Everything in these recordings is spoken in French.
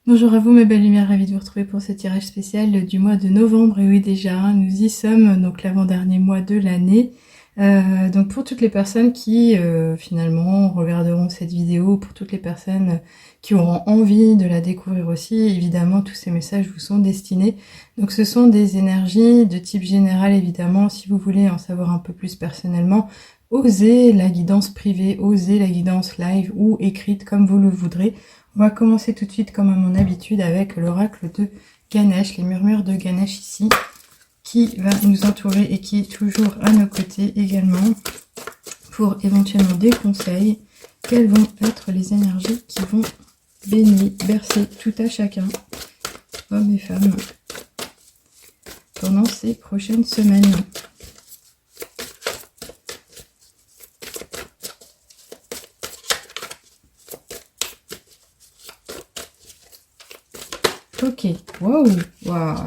Bonjour à vous mes belles lumières, ravie de vous retrouver pour ce tirage spécial du mois de novembre. Et oui déjà, nous y sommes, donc l'avant-dernier mois de l'année. Donc pour toutes les personnes qui finalement regarderont cette vidéo, pour toutes les personnes qui auront envie de la découvrir aussi, évidemment tous ces messages vous sont destinés. Donc ce sont des énergies de type général évidemment, si vous voulez en savoir un peu plus personnellement, osez la guidance privée, osez la guidance live ou écrite comme vous le voudrez. On va commencer tout de suite comme à mon habitude avec l'oracle de Ganesh, les murmures de Ganesh ici, qui va nous entourer et qui est toujours à nos côtés également pour éventuellement des conseils. Quelles vont être les énergies qui vont bénir, bercer tout à chacun, hommes et femmes, pendant ces prochaines semaines. Ok, waouh,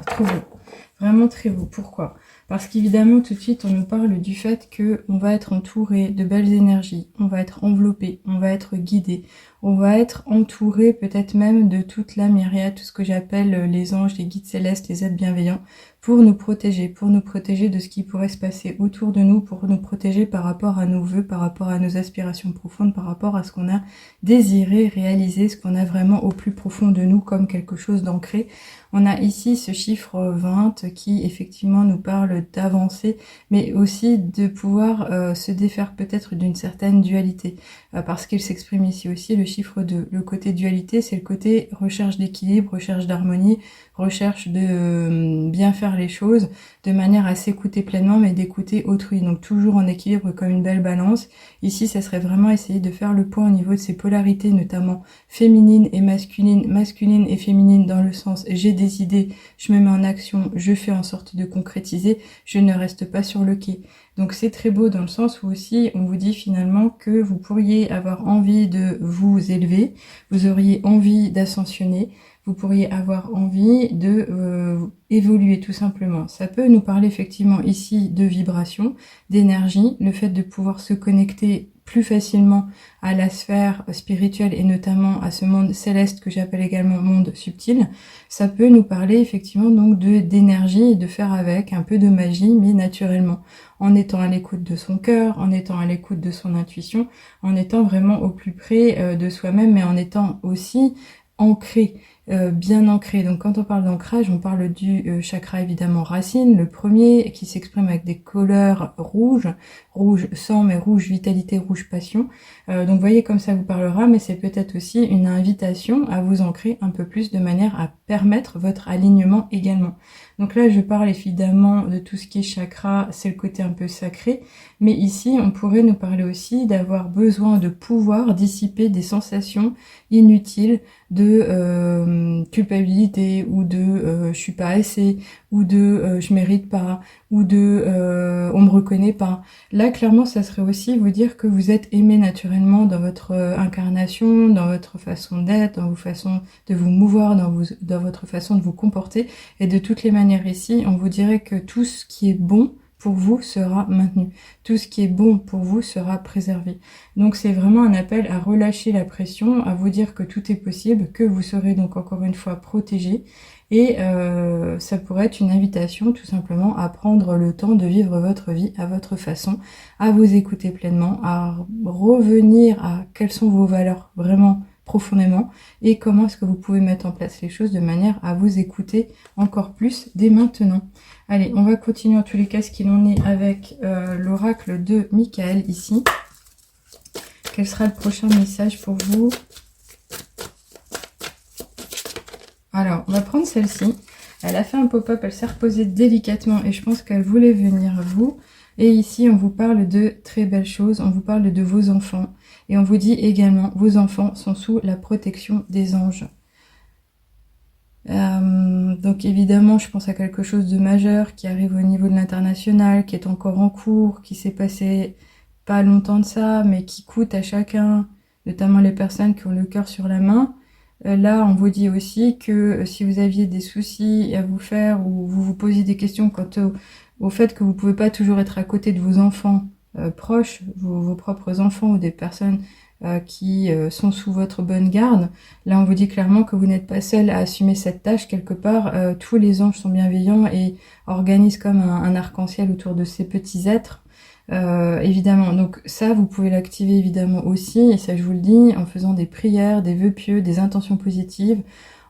trop beau, vraiment très beau. Pourquoi? Parce qu'évidemment tout de suite on nous parle du fait que on va être entouré de belles énergies, on va être enveloppé, on va être guidé, on va être entouré peut-être même de toute la myriade, tout ce que j'appelle les anges, les guides célestes, les êtres bienveillants, pour nous protéger de ce qui pourrait se passer autour de nous, pour nous protéger par rapport à nos vœux, par rapport à nos aspirations profondes, par rapport à ce qu'on a désiré réaliser, ce qu'on a vraiment au plus profond de nous comme quelque chose d'ancré. On a ici ce chiffre 20 qui effectivement nous parle d'avancer, mais aussi de pouvoir se défaire peut-être d'une certaine dualité, parce qu'il s'exprime ici aussi le chiffre 2. Le côté dualité, c'est le côté recherche d'équilibre, recherche d'harmonie, recherche de bien faire les choses de manière à s'écouter pleinement, mais d'écouter autrui. Donc toujours en équilibre comme une belle balance. Ici, ça serait vraiment essayer de faire le point au niveau de ces polarités, notamment féminine et masculine et féminine dans le sens j'ai des idées, je me mets en action, je fais en sorte de concrétiser, je ne reste pas sur le quai. Donc c'est très beau dans le sens où aussi on vous dit finalement que vous pourriez avoir envie de vous élever, vous auriez envie d'ascensionner, vous pourriez avoir envie de évoluer tout simplement. Ça peut nous parler effectivement ici de vibration, d'énergie, le fait de pouvoir se connecter plus facilement à la sphère spirituelle et notamment à ce monde céleste que j'appelle également monde subtil. Ça peut nous parler effectivement donc d'énergie et de faire avec un peu de magie, mais naturellement, en étant à l'écoute de son cœur, en étant à l'écoute de son intuition, en étant vraiment au plus près de soi-même, mais en étant aussi ancré, bien ancré. Donc quand on parle d'ancrage, on parle du chakra évidemment racine, le premier qui s'exprime avec des couleurs rouges, rouge sang mais rouge vitalité, rouge passion. Donc vous voyez comme ça vous parlera, mais c'est peut-être aussi une invitation à vous ancrer un peu plus de manière à permettre votre alignement également. Donc là je parle évidemment de tout ce qui est chakra, c'est le côté un peu sacré, mais ici on pourrait nous parler aussi d'avoir besoin de pouvoir dissiper des sensations inutiles de culpabilité ou de je suis pas assez ou de je mérite pas ou de on me reconnaît pas. Là clairement ça serait aussi vous dire que vous êtes aimé naturellement dans votre incarnation, dans votre façon d'être, dans vos façons de vous mouvoir, dans votre façon de vous comporter, et de toutes les manières ici on vous dirait que tout ce qui est bon pour vous sera maintenu. Tout ce qui est bon pour vous sera préservé. Donc c'est vraiment un appel à relâcher la pression, à vous dire que tout est possible, que vous serez donc encore une fois protégé. Et ça pourrait être une invitation tout simplement à prendre le temps de vivre votre vie à votre façon, à vous écouter pleinement, à revenir à quelles sont vos valeurs vraiment profondément et comment est-ce que vous pouvez mettre en place les choses de manière à vous écouter encore plus dès maintenant. Allez, on va continuer en tous les cas ce qu'il en est avec l'oracle de Michael ici. Quel sera le prochain message pour vous? Alors, on va prendre celle-ci. Elle a fait un pop-up, elle s'est reposée délicatement et je pense qu'elle voulait venir à vous. Et ici, on vous parle de très belles choses, on vous parle de vos enfants. Et on vous dit également, vos enfants sont sous la protection des anges. Donc évidemment, je pense à quelque chose de majeur qui arrive au niveau de l'international, qui est encore en cours, qui s'est passé pas longtemps de ça, mais qui coûte à chacun, notamment les personnes qui ont le cœur sur la main. Là, on vous dit aussi que si vous aviez des soucis à vous faire ou vous vous posiez des questions quant au fait que vous pouvez pas toujours être à côté de vos enfants proches, vos propres enfants ou des personnes qui sont sous votre bonne garde. Là, on vous dit clairement que vous n'êtes pas seul à assumer cette tâche. Quelque part, tous les anges sont bienveillants et organisent comme un arc-en-ciel autour de ces petits êtres. Évidemment, donc ça, vous pouvez l'activer évidemment aussi, et ça, je vous le dis, en faisant des prières, des vœux pieux, des intentions positives,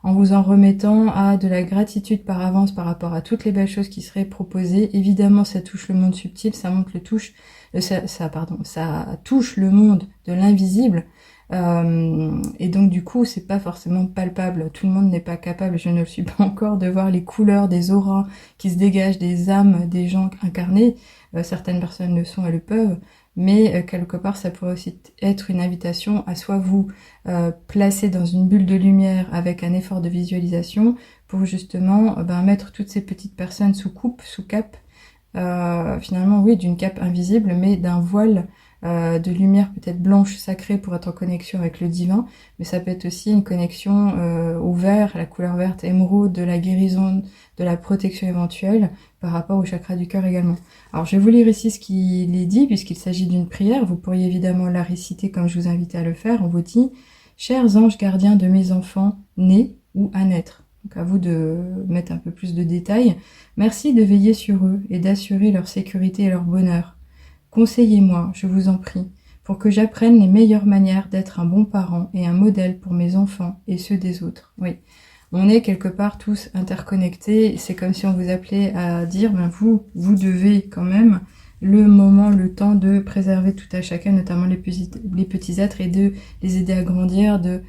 en vous en remettant à de la gratitude par avance par rapport à toutes les belles choses qui seraient proposées. Évidemment, ça touche le monde subtil, ça montre ça touche le monde de l'invisible. Et donc du coup, c'est pas forcément palpable. Tout le monde n'est pas capable, et je ne le suis pas encore, de voir les couleurs des auras qui se dégagent des âmes des gens incarnés. Certaines personnes le sont, elles le peuvent. Mais quelque part, ça pourrait aussi être une invitation à soit vous placer dans une bulle de lumière avec un effort de visualisation pour justement mettre toutes ces petites personnes sous coupe, sous cape, finalement oui, d'une cape invisible, mais d'un voile de lumière peut-être blanche sacrée pour être en connexion avec le divin, mais ça peut être aussi une connexion au vert, la couleur verte émeraude, de la guérison, de la protection éventuelle par rapport au chakra du cœur également. Alors je vais vous lire ici ce qu'il est dit puisqu'il s'agit d'une prière, vous pourriez évidemment la réciter comme je vous invite à le faire. On vous dit « Chers anges gardiens de mes enfants nés ou à naître ». Donc à vous de mettre un peu plus de détails. Merci de veiller sur eux et d'assurer leur sécurité et leur bonheur. Conseillez-moi, je vous en prie, pour que j'apprenne les meilleures manières d'être un bon parent et un modèle pour mes enfants et ceux des autres. Oui, on est quelque part tous interconnectés. C'est comme si on vous appelait à dire, vous devez quand même le temps de préserver tout à chacun, notamment les petits êtres, et de les aider à grandir, de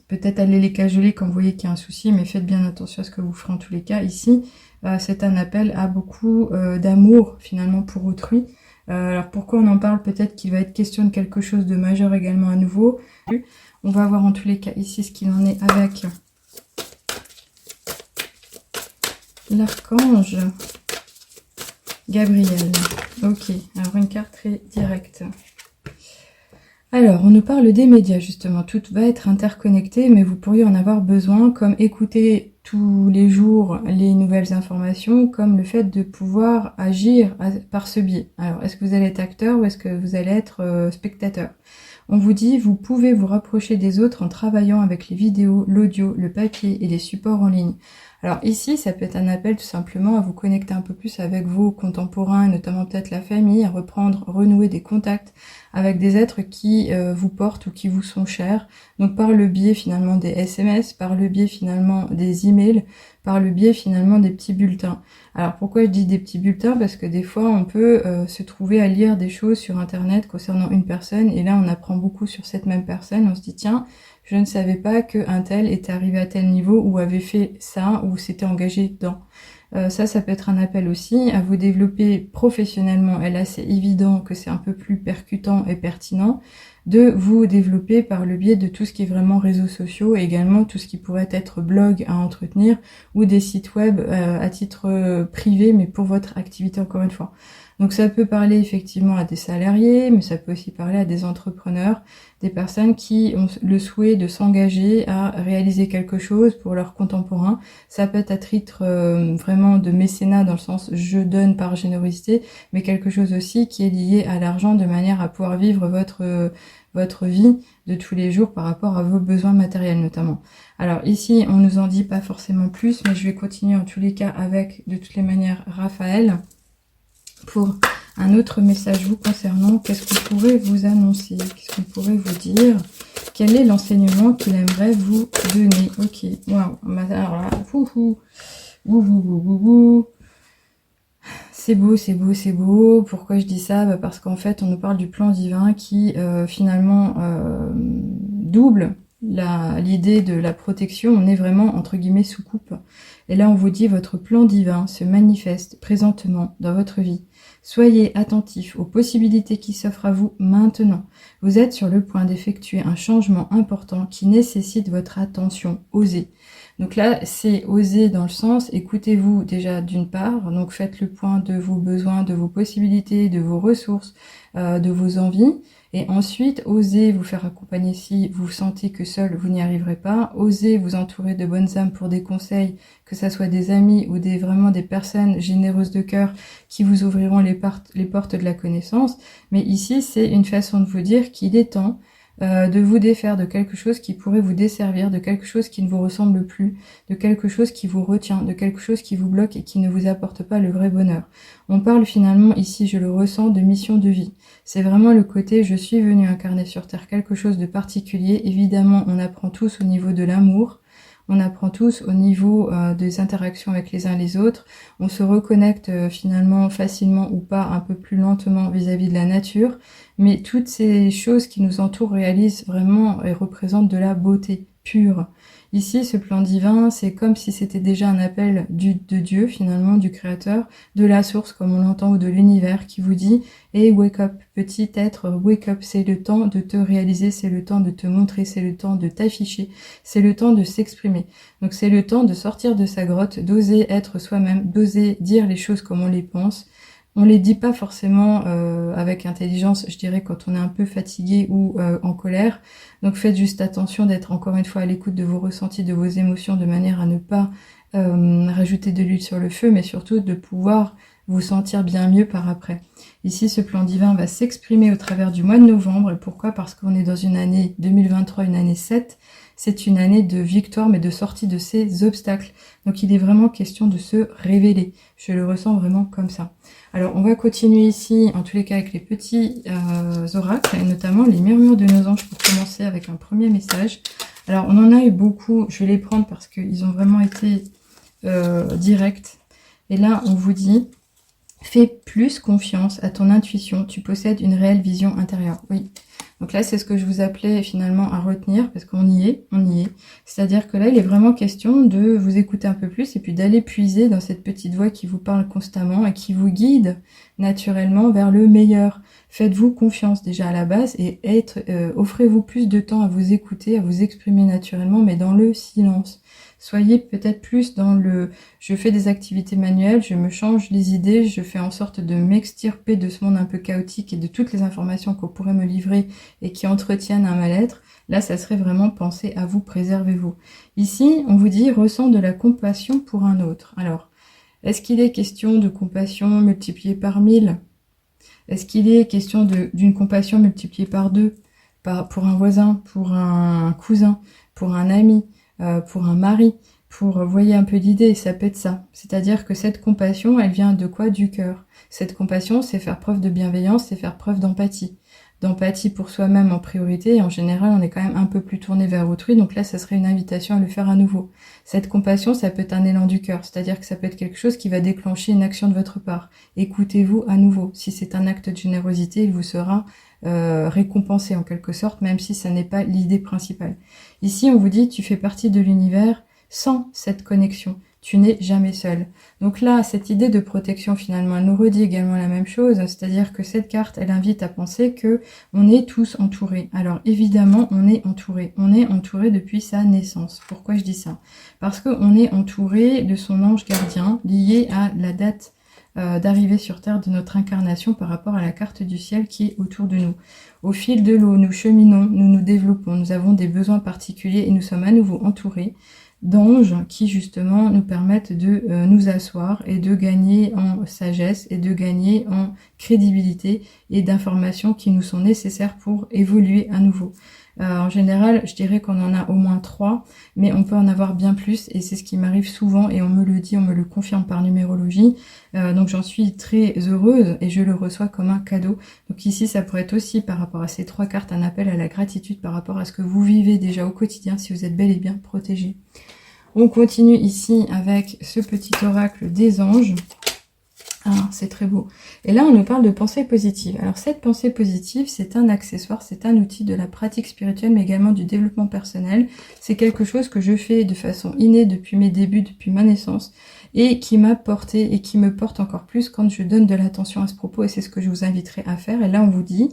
peut-être aller les cajoler quand vous voyez qu'il y a un souci, mais faites bien attention à ce que vous ferez en tous les cas. Ici, c'est un appel à beaucoup d'amour finalement pour autrui. Alors pourquoi on en parle? Peut-être qu'il va être question de quelque chose de majeur également à nouveau. On va voir en tous les cas ici ce qu'il en est avec l'archange Gabriel. Ok, alors une carte très directe. Alors, on nous parle des médias, justement. Tout va être interconnecté, mais vous pourriez en avoir besoin, comme écouter tous les jours les nouvelles informations, comme le fait de pouvoir agir par ce biais. Alors, est-ce que vous allez être acteur ou est-ce que vous allez être spectateur? On vous dit, vous pouvez vous rapprocher des autres en travaillant avec les vidéos, l'audio, le papier et les supports en ligne. Alors ici, ça peut être un appel tout simplement à vous connecter un peu plus avec vos contemporains, notamment peut-être la famille, à renouer des contacts avec des êtres qui vous portent ou qui vous sont chers. Donc par le biais finalement des SMS, par le biais finalement des emails, par le biais finalement des petits bulletins. Alors pourquoi je dis des petits bulletins? Parce que des fois on peut se trouver à lire des choses sur internet concernant une personne et là on apprend beaucoup sur cette même personne, on se dit tiens, je ne savais pas qu'un tel était arrivé à tel niveau ou avait fait ça ou s'était engagé dans. Ça peut être un appel aussi à vous développer professionnellement. Et là, c'est évident que c'est un peu plus percutant et pertinent de vous développer par le biais de tout ce qui est vraiment réseaux sociaux et également tout ce qui pourrait être blog à entretenir ou des sites web à titre privé, mais pour votre activité encore une fois. Donc ça peut parler effectivement à des salariés, mais ça peut aussi parler à des entrepreneurs, des personnes qui ont le souhait de s'engager à réaliser quelque chose pour leurs contemporains. Ça peut être à titre vraiment de mécénat dans le sens je donne par générosité, mais quelque chose aussi qui est lié à l'argent de manière à pouvoir vivre votre vie de tous les jours par rapport à vos besoins matériels notamment. Alors ici, on nous en dit pas forcément plus, mais je vais continuer en tous les cas avec de toutes les manières Raphaël pour un autre message vous concernant. Qu'est-ce qu'on pourrait vous annoncer? Qu'est-ce qu'on pourrait vous dire? Quel est l'enseignement qu'il aimerait vous donner? Ok, waouh, alors là, c'est beau, c'est beau, c'est beau. Pourquoi je dis ça? Parce qu'en fait, on nous parle du plan divin qui finalement double l'idée de la protection. On est vraiment entre guillemets sous coupe. Et là, on vous dit votre plan divin se manifeste présentement dans votre vie. Soyez attentifs aux possibilités qui s'offrent à vous maintenant. Vous êtes sur le point d'effectuer un changement important qui nécessite votre attention. Osez. Donc là, c'est oser dans le sens, écoutez-vous déjà d'une part, donc faites le point de vos besoins, de vos possibilités, de vos ressources, de vos envies. Et ensuite, osez vous faire accompagner si vous sentez que seul vous n'y arriverez pas. Osez vous entourer de bonnes âmes pour des conseils, que ça soit des amis ou vraiment des personnes généreuses de cœur qui vous ouvriront les portes de la connaissance. Mais ici, c'est une façon de vous dire qu'il est temps de vous défaire de quelque chose qui pourrait vous desservir, de quelque chose qui ne vous ressemble plus, de quelque chose qui vous retient, de quelque chose qui vous bloque et qui ne vous apporte pas le vrai bonheur. On parle finalement ici, je le ressens, de mission de vie. C'est vraiment le côté je suis venu incarner sur Terre quelque chose de particulier. Évidemment, on apprend tous au niveau de l'amour, on apprend tous au niveau des interactions avec les uns les autres, on se reconnecte finalement facilement ou pas, un peu plus lentement vis-à-vis de la nature, mais toutes ces choses qui nous entourent réalisent vraiment et représentent de la beauté pure. Ici, ce plan divin, c'est comme si c'était déjà un appel de Dieu, finalement, du Créateur, de la source, comme on l'entend, ou de l'univers, qui vous dit « Hey, wake up, petit être, wake up, c'est le temps de te réaliser, c'est le temps de te montrer, c'est le temps de t'afficher, c'est le temps de s'exprimer. » Donc c'est le temps de sortir de sa grotte, d'oser être soi-même, d'oser dire les choses comme on les pense. On les dit pas forcément avec intelligence, je dirais, quand on est un peu fatigué ou en colère. Donc faites juste attention d'être encore une fois à l'écoute de vos ressentis, de vos émotions, de manière à ne pas rajouter de l'huile sur le feu, mais surtout de pouvoir vous sentir bien mieux par après. Ici, ce plan divin va s'exprimer au travers du mois de novembre. Et pourquoi? Parce qu'on est dans une année 2023, une année 7. C'est une année de victoire, mais de sortie de ces obstacles. Donc il est vraiment question de se révéler. Je le ressens vraiment comme ça. Alors on va continuer ici, en tous les cas, avec les petits oracles, et notamment les murmures de nos anges pour commencer avec un premier message. Alors on en a eu beaucoup, je vais les prendre parce qu'ils ont vraiment été directs. Et là, on vous dit, fais plus confiance à ton intuition, tu possèdes une réelle vision intérieure. Oui. Donc là, c'est ce que je vous appelais finalement à retenir, parce qu'on y est, on y est. C'est-à-dire que là, il est vraiment question de vous écouter un peu plus et puis d'aller puiser dans cette petite voix qui vous parle constamment et qui vous guide naturellement vers le meilleur. Faites-vous confiance déjà à la base et offrez-vous plus de temps à vous écouter, à vous exprimer naturellement, mais dans le silence. Soyez peut-être plus dans le « je fais des activités manuelles, je me change les idées, je fais en sorte de m'extirper de ce monde un peu chaotique et de toutes les informations qu'on pourrait me livrer et qui entretiennent un mal-être ». Là, ça serait vraiment penser à vous, préservez-vous. Ici, on vous dit « ressens de la compassion pour un autre ». Alors, est-ce qu'il est question de compassion multipliée par 1000 ? Est-ce qu'il est question d'une compassion multipliée par 2 ? Pour un voisin, pour un cousin, pour un ami, pour un mari, pour, voyez un peu l'idée, ça peut être ça. C'est-à-dire que cette compassion, elle vient de quoi? Du cœur. Cette compassion, c'est faire preuve de bienveillance, c'est faire preuve d'empathie. D'empathie pour soi-même en priorité, et en général, on est quand même un peu plus tourné vers autrui, donc là, ça serait une invitation à le faire à nouveau. Cette compassion, ça peut être un élan du cœur, c'est-à-dire que ça peut être quelque chose qui va déclencher une action de votre part. Écoutez-vous à nouveau. Si c'est un acte de générosité, il vous sera récompensé en quelque sorte, même si ça n'est pas l'idée principale. Ici, on vous dit, tu fais partie de l'univers sans cette connexion. Tu n'es jamais seul. Donc là, cette idée de protection, finalement, elle nous redit également la même chose, c'est-à-dire que cette carte, elle invite à penser que on est tous entourés. Alors évidemment, on est entouré depuis sa naissance. Pourquoi je dis ça? Parce qu'on est entouré de son ange gardien, lié à la date d'arrivée sur Terre de notre incarnation par rapport à la carte du ciel qui est autour de nous. Au fil de l'eau, nous cheminons, nous nous développons, nous avons des besoins particuliers et nous sommes à nouveau entourés d'anges qui justement nous permettent de nous asseoir et de gagner en sagesse et de gagner en crédibilité et d'informations qui nous sont nécessaires pour évoluer à nouveau. En général, je dirais qu'on en a au moins 3, mais on peut en avoir bien plus et c'est ce qui m'arrive souvent et on me le dit, on me le confirme par numérologie. Donc j'en suis très heureuse et je le reçois comme un cadeau. Donc ici, ça pourrait être aussi par rapport à ces 3 cartes un appel à la gratitude par rapport à ce que vous vivez déjà au quotidien si vous êtes bel et bien protégé. On continue ici avec ce petit oracle des anges. Ah, c'est très beau. Et là, on nous parle de pensée positive. Alors, cette pensée positive, c'est un accessoire, c'est un outil de la pratique spirituelle, mais également du développement personnel. C'est quelque chose que je fais de façon innée depuis mes débuts, depuis ma naissance, et qui m'a porté et qui me porte encore plus quand je donne de l'attention à ce propos, et c'est ce que je vous inviterai à faire. Et là, on vous dit,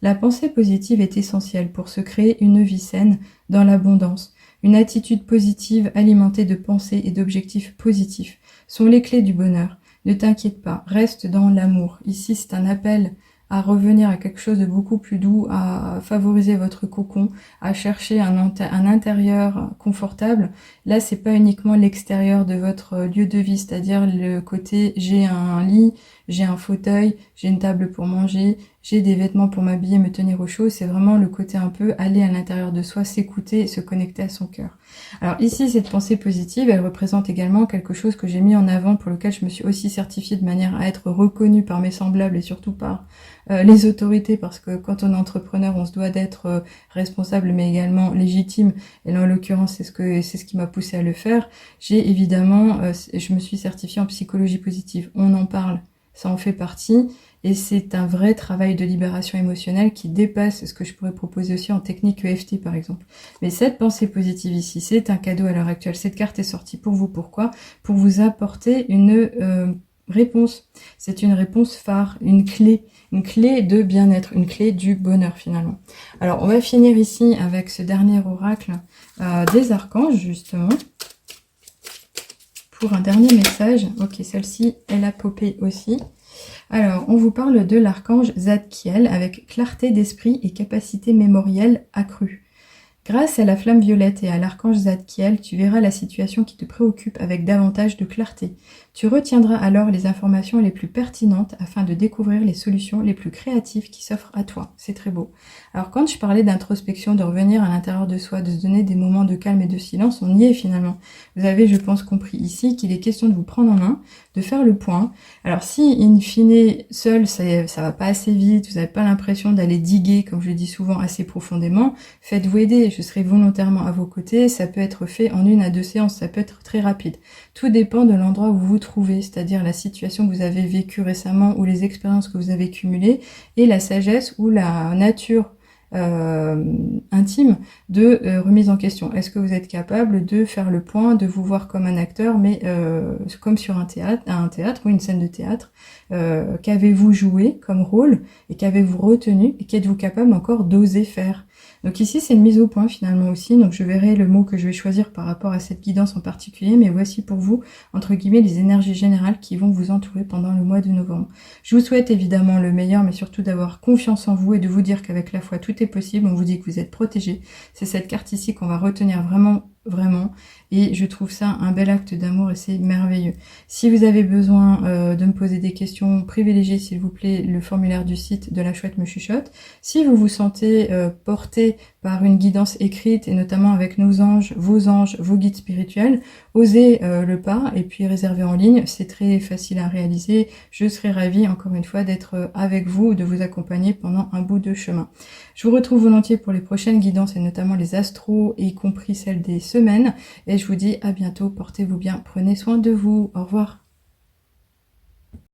la pensée positive est essentielle pour se créer une vie saine dans l'abondance. une attitude positive alimentée de pensées et d'objectifs positifs sont les clés du bonheur. Ne t'inquiète pas, reste dans l'amour. Ici, c'est un appel à revenir à quelque chose de beaucoup plus doux, à favoriser votre cocon, à chercher un intérieur confortable. Là, c'est pas uniquement l'extérieur de votre lieu de vie, c'est-à-dire le côté j'ai un lit, j'ai un fauteuil, j'ai une table pour manger, j'ai des vêtements pour m'habiller, me tenir au chaud. C'est vraiment le côté un peu aller à l'intérieur de soi, s'écouter et se connecter à son cœur. Alors ici, cette pensée positive, elle représente également quelque chose que j'ai mis en avant, pour lequel je me suis aussi certifiée de manière à être reconnue par mes semblables et surtout par les autorités, parce que quand on est entrepreneur, on se doit d'être responsable mais également légitime, et là en l'occurrence c'est ce qui m'a poussé à le faire. J'ai évidemment, je me suis certifiée en psychologie positive, on en parle, ça en fait partie, et c'est un vrai travail de libération émotionnelle qui dépasse ce que je pourrais proposer aussi en technique EFT par exemple. Mais cette pensée positive ici, c'est un cadeau à l'heure actuelle. Cette carte est sortie pour vous, pourquoi? Pour vous apporter une réponse. C'est une réponse phare, une clé de bien-être, une clé du bonheur finalement. Alors on va finir ici avec ce dernier oracle des archanges justement, pour un dernier message. Ok, celle-ci, elle a popé aussi. Alors, on vous parle de l'archange Zadkiel avec clarté d'esprit et capacité mémorielle accrue. Grâce à la flamme violette et à l'archange Zadkiel, tu verras la situation qui te préoccupe avec davantage de clarté. Tu retiendras alors les informations les plus pertinentes afin de découvrir les solutions les plus créatives qui s'offrent à toi. C'est très beau. Alors quand je parlais d'introspection, de revenir à l'intérieur de soi, de se donner des moments de calme et de silence, on y est finalement. Vous avez, je pense, compris ici qu'il est question de vous prendre en main, de faire le point. Alors si, in fine, seul, ça va pas assez vite, vous n'avez pas l'impression d'aller diguer, comme je le dis souvent, assez profondément, faites-vous aider. Je serai volontairement à vos côtés. Ça peut être fait en 1 à 2 séances, ça peut être très rapide. Tout dépend de l'endroit où vous vous trouvez, c'est-à-dire la situation que vous avez vécue récemment ou les expériences que vous avez cumulées et la sagesse ou la nature intime de remise en question. Est-ce que vous êtes capable de faire le point, de vous voir comme un acteur, mais comme sur un théâtre ou une scène de théâtre, qu'avez-vous joué comme rôle et qu'avez-vous retenu et qu'êtes-vous capable encore d'oser faire? Donc ici, c'est une mise au point finalement aussi, donc je verrai le mot que je vais choisir par rapport à cette guidance en particulier, mais voici pour vous, entre guillemets, les énergies générales qui vont vous entourer pendant le mois de novembre. Je vous souhaite évidemment le meilleur, mais surtout d'avoir confiance en vous et de vous dire qu'avec la foi, tout est possible. On vous dit que vous êtes protégé. C'est cette carte ici qu'on va retenir vraiment, et je trouve ça un bel acte d'amour et c'est merveilleux. Si vous avez besoin de me poser des questions, privilégiez s'il vous plaît le formulaire du site de La Chouette me chuchote. Si vous vous sentez porté par une guidance écrite et notamment avec nos anges, vos guides spirituels, osez le pas et puis réservez en ligne, c'est très facile à réaliser. Je serai ravie encore une fois d'être avec vous, de vous accompagner pendant un bout de chemin. Je vous retrouve volontiers pour les prochaines guidances et notamment les astros, y compris celles des semaines, et je vous dis à bientôt, portez-vous bien, prenez soin de vous, au revoir.